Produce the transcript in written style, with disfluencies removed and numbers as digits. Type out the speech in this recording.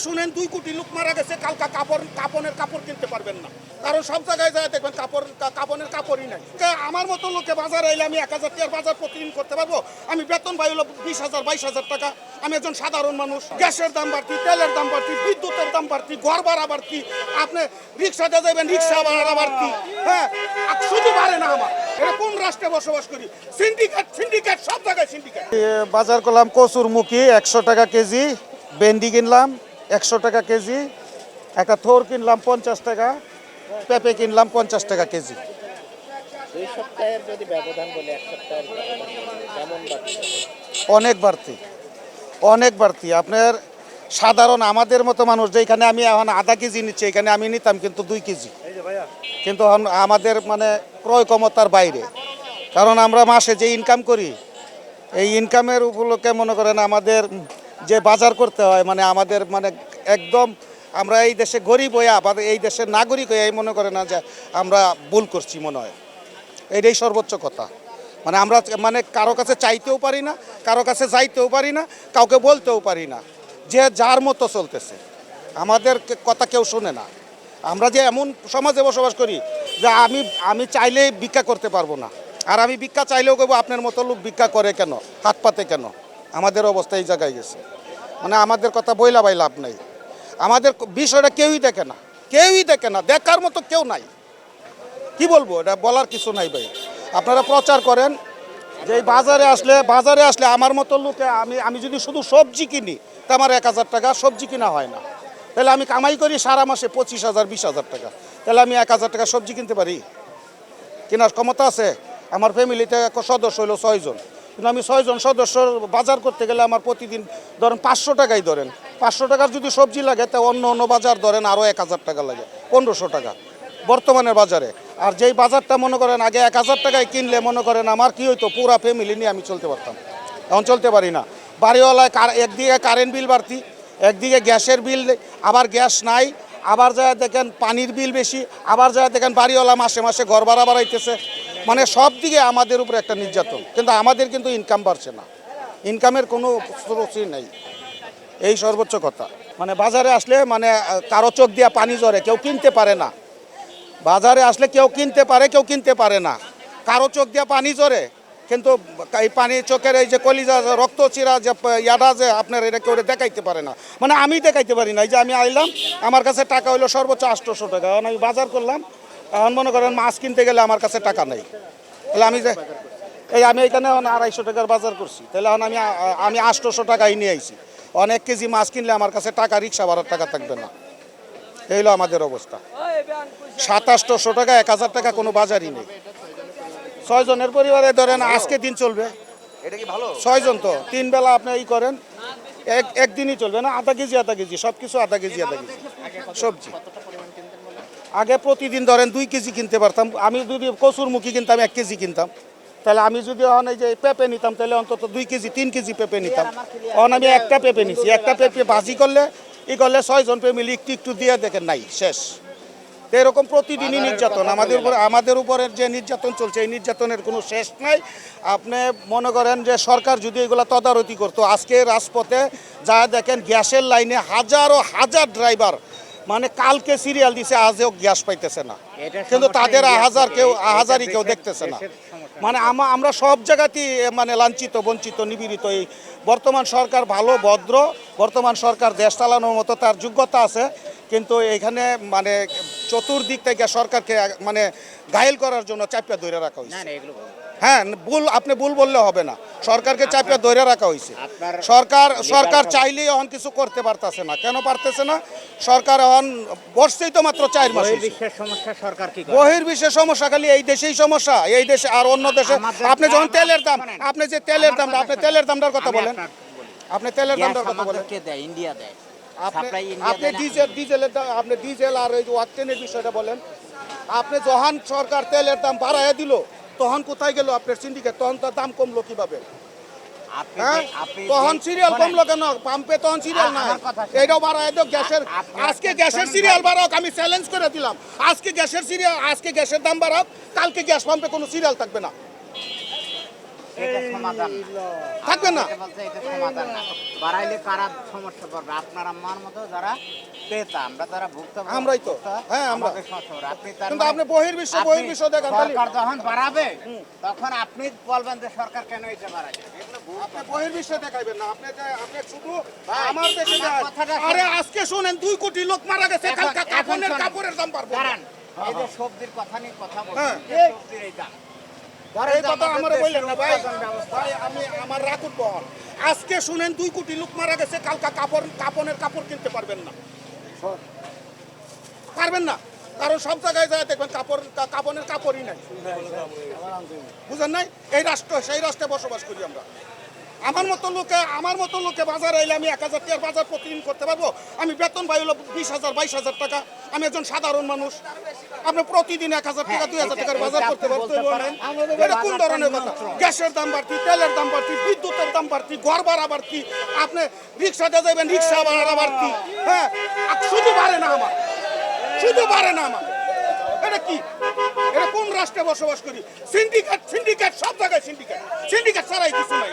শুনেন 2 কোটি লোক মারা গেছে, কালকা কাপড়ের কাপড় কিনতে পারবেন না, কারণ সব জায়গায় যায় দেখবেন কাপড়ের কাপড়ই নাই। আমার মতো লোকে বাজারে এলে আমি 1000 টাকার বাজার প্রতিদিন করতে পারবো? আমি বেতন পাই হলো 20,000 22,000 টাকা। আমি একজন সাধারণ মানুষ। গ্যাসের দাম বাড়তি, তেলের দাম বাড়তি, বিদ্যুতের দাম বাড়তি, ঘর ভাড়া বাড়তি, আপনি রিক্সাতে যাবেন রিক্সা ভাড়া বাড়তি। হ্যাঁ, শুধু বাড়ে না আমার। এটা কোন রাষ্ট্রে বসবাস করি? সিন্ডিকেট সব জায়গায় সিন্ডিকেট। বাজার করলাম কচুর মুখী 100 টাকা কেজি, ভেন্ডি কিনলাম 100 টাকা কেজি, একটা থোর কিনলাম 50 টাকা, পেঁপে কিনলাম 50 টাকা কেজি। 2 সপ্তাহের যদি ব্যবধান বলে 1 সপ্তাহের ব্যবধান কেমন বাড়ছে? অনেক বাড়তি। আপনার সাধারণ আমাদের মতো মানুষ যেখানে আমি এখন আধা কেজি নিচ্ছি, এখানে আমি নিতাম কিন্তু 2 কেজি, কিন্তু আমাদের মানে ক্রয় ক্ষমতার বাইরে। কারণ আমরা মাসে যে ইনকাম করি, এই ইনকামের উপলক্ষে মনে করেন আমাদের যে বাজার করতে হয়, মানে আমাদের মানে একদম আমরা এই দেশে গরিব হয়ে আবার এই দেশের নাগরিক হয়ে মনে করে না যে আমরা ভুল করছি মনে হয়। এইটাই সর্বোচ্চ কথা। মানে আমরা মানে কারো কাছে চাইতেও পারি না, কারো কাছে যাইতেও পারি না, কাউকে বলতেও পারি না, যে যার মতো চলতেছে, আমাদের কথা কেউ শোনে না। আমরা যে এমন সমাজে বসবাস করি যে আমি চাইলেই ভিক্ষা করতে পারবো না, আর আমি ভিক্ষা চাইলেও কেবো আপনার মতো লোক ভিক্ষা করে কেন, হাত পাতে কেন? আমাদের অবস্থা এই জায়গায় গেছে। মানে আমাদের কথা বইলা বাই লাভ নাই। আমাদের বিষয়টা কেউই দেখে না, দেখার মতো কেউ নাই। কি বলবো, এটা বলার কিছু নাই ভাই। আপনারা প্রচার করেন যে এই বাজারে আসলে আমার মতো লোকে আমি যদি শুধু সবজি কিনি তা আমার 1000 টাকা সবজি কিনা হয় না। তাহলে আমি কামাই করি সারা মাসে 25,000 20,000 টাকা, তাহলে আমি 1000 টাকা সবজি কিনতে পারি? কেনার ক্ষমতা আছে? আমার ফ্যামিলিতে সদস্য হলো 6 জন, কিন্তু আমি 6 জন সদস্যর বাজার করতে গেলে আমার প্রতিদিন ধরেন 500 টাকাই ধরেন, 500 টাকার যদি সবজি লাগে তা অন্য বাজার ধরেন আরও 1000 টাকা লাগে, 1500 টাকা বর্তমানের বাজারে। আর যেই বাজারটা মনে করেন আগে 1000 টাকায় কিনলে মনে করেন আমার কি হইতো, পুরা ফ্যামিলি নিয়ে আমি চলতে পারতাম। এখন চলতে পারি না। বাড়িওয়ালায় একদিকে কারেন্ট বিল বাড়তি, একদিকে গ্যাসের বিল, আবার গ্যাস নাই, আবার যায় দেখেন পানির বিল বেশি, আবার যায় দেখেন বাড়িওয়ালা মাসে মাসে ঘর ভাড়া বাড়াইতেছে। মানে সব দিকে আমাদের উপরে একটা নির্যাতন, কিন্তু আমাদের কিন্তু ইনকাম বাড়ছে না, ইনকামের কোনো স্রোতই নেই। এই সর্বোচ্চ কথা। মানে বাজারে আসলে মানে কারো চোখ দিয়া পানি ঝরে, কেউ কিনতে পারে না। বাজারে আসলে কেউ কিনতে পারে, কেউ কিনতে পারে না। কারো চোখ দিয়া পানি ঝরে, কিন্তু এই পানি চোখের এই যে কলিজা রক্ত চিরা যে ইয়াটা যে আপনার এটা কেউ দেখাইতে পারে না। মানে আমি দেখাইতে পারি না। এই যে আমি আইলাম, আমার কাছে টাকা হইলো সর্বোচ্চ 800 টাকা, এখন আমি বাজার করলাম, এখন মনে করেন মাছ কিনতে গেলে আমার কাছে টাকা নেই। তাহলে আমি যে আমি এখানে 250 টাকার বাজার করছি, তাহলে এখন আমি 800 টাকাই নিয়ে আইছি। অনেক কেজি মাছ কিনলে আমার কাছে টাকা, রিক্সা ভাড়ার টাকা থাকবে না। এই হলো আমাদের অবস্থা। 2700 টাকা 1000 টাকা কোনো বাজারই নেই। 6 জনের পরিবারে ধরেন আজকে দিন চলবে। এটা কি ভালো? 6 জন তো 3 বেলা আপনি ই করেন, একদিনই চলবে না। আধা কেজি সব কিছু আধা কেজি সবজি। আগে প্রতিদিন ধরেন 2 কেজি কিনতে পারতাম। আমি যদি কচুর মুখী কিনতাম 1 কেজি কিনতাম, তাহলে আমি যদি এখন এই যে পেঁপে নিতাম তাহলে অন্তত 2 কেজি 3 কেজি পেঁপে নিতাম। এখন আমি একটা পেঁপে নিছি, একটা পেঁপে ভাজি করলে 6 জন ফ্যামিলি একটু দিয়ে দেখেন নাই শেষ। তো এরকম প্রতিদিনই নির্যাতন আমাদের উপরের যে নির্যাতন চলছে, এই নির্যাতনের কোনো শেষ নাই। আপনি মনে করেন যে সরকার যদি এগুলো তদারকি করতো, আজকে রাজপথে যা দেখেন গ্যাসের লাইনে হাজার ড্রাইভার মানে কালকে সিরিয়াল দিছে, আজও গ্যাস পাইতেছে না, কিন্তু তাদের হাজারই কেউ দেখতেছে না। মানে আমরা সব জায়গাতেই মানে লাঞ্ছিত, বঞ্চিত, নিপীড়িত। এই বর্তমান সরকার ভালো, ভদ্র, বর্তমান সরকার দেশ চালানোর মতো তার যোগ্যতা আছে, কিন্তু এখানে মানে চতুর্দিক থেকে সরকারকে মানে ঘায়েল করার জন্য চাপিয়া ধরে রাখা হয়েছে। হ্যাঁ, আপনি ভুল বললে হবে না, সরকারকে চাপিয়া ধরে রাখা হয়েছে। সরকার চাইলেই এখন কিছু করতে পারতেছে না। কেন পারতেছে না? সরকার এখন বসছেই তো মাত্র 4 মাস। বহির্বিশ্বের সমস্যা খালি এই দেশেই সমস্যা, এই দেশে আর অন্য দেশে। আপনি যখন আপনি তেলের দামটার কথা বলেন, আপনি তেলের দামটার কথা বলেন, ইন্ডিয়া দেয়, আপনি ডিজেল আর এই যে অক্টেনের বিষয়টা বলেন। আপনি যখন সরকার তেলের দাম বাড়াইয়া দিল, তখন কোথায় গেল আপনার সিন্ডিকেট? তখন তার দাম কমলো কিভাবে? তখন সিরিয়াল কমলো কেন? পাম্পে তখন সিরিয়াল নাই, এইটাও বাড়ায় দাও। আজকে গ্যাসের সিরিয়াল বাড়াও, আমি চ্যালেঞ্জ করে দিলাম। আজকে গ্যাসের দাম বাড়াও, কালকে গ্যাস পাম্পে কোনো সিরিয়াল থাকবে না। এটা সমাধান না। থাকবে না এটা বলছে এটা সমাধান না, বাড়াইলে কারা সমস্যা পড়বে? আপনার আমার মতো যারা ক্রেতা, আমরা যারা ভুক্তভোগী, আমরাই তো। হ্যাঁ, আমরা। আমাদের সমস্যা হবে। আপনি তার কিন্তু মানে আপনি বহির্বিশ্ব দেখেন খালি। সরকার যখন বাড়াবে তখন আপনি বলবেন যে সরকার কেন এটা বাড়ায়, এগুলো ভুল আপনি কথা। বহির্বিশ্বে দেখাইবেন না, আপনি শুধু ভাই, আমার দেশে আমার দেখান। কথাটা আরে শুনুন। আজকে শুনেন 2 কোটি লোক মারা গেছে, এখন- কালকে এখন শোনেন। কাপড়ের দাম পারবো দাঁড়ান, এই যে সবজির কথা নিয়ে কথা হ্যাঁ। বলছেন, যে সবজির এই দাম। ধরেন এই যে কথা আমাদের আমার দেশের বললেন না ভাই। উৎপাদন ব্যবস্থা। ভাই আমি আমার রাখুন বহন। আজকে শুনেন 2 কোটি লোক মারা গেছে, কালকে কাপড় কিনতে পারবেন না, পারবেন না। কারণ সব জায়গায় যায় দেখবেন কাপড়ের কাপড়ই নাই। বুঝেন নাই? এই রাষ্ট্র সেই রাষ্ট্রে বসবাস করি আমরা। আমার মতো লোকে বাজারে এলে আমি 1000 টাকার বাজার প্রতিদিন করতে পারবো? আমি বেতন পাই হলো 20,000 22,000 টাকা। আমি একজন সাধারণ মানুষ। আপনি প্রতিদিন 1000 টাকা 2000 টাকার বাজার এটা করতে আপনি পারতে বলতে পারেন। এটা কোন ধরনের কথা? গ্যাসের দাম বাড়তি, তেলের দাম বাড়তি, বিদ্যুতের দাম বাড়তি, ঘর ভাড়া বাড়তি, আপনি রিক্সাতে যাবেন রিক্সা ভাড়া বাড়তি। হ্যাঁ, শুধু বাড়ে না আমার, শুধু বাড়ে না আমার। এটা কি? এটা কোন রাষ্ট্রে বসবাস করি? সিন্ডিকেট সব জায়গায় সিন্ডিকেট ছাড়াই কিছু নাই।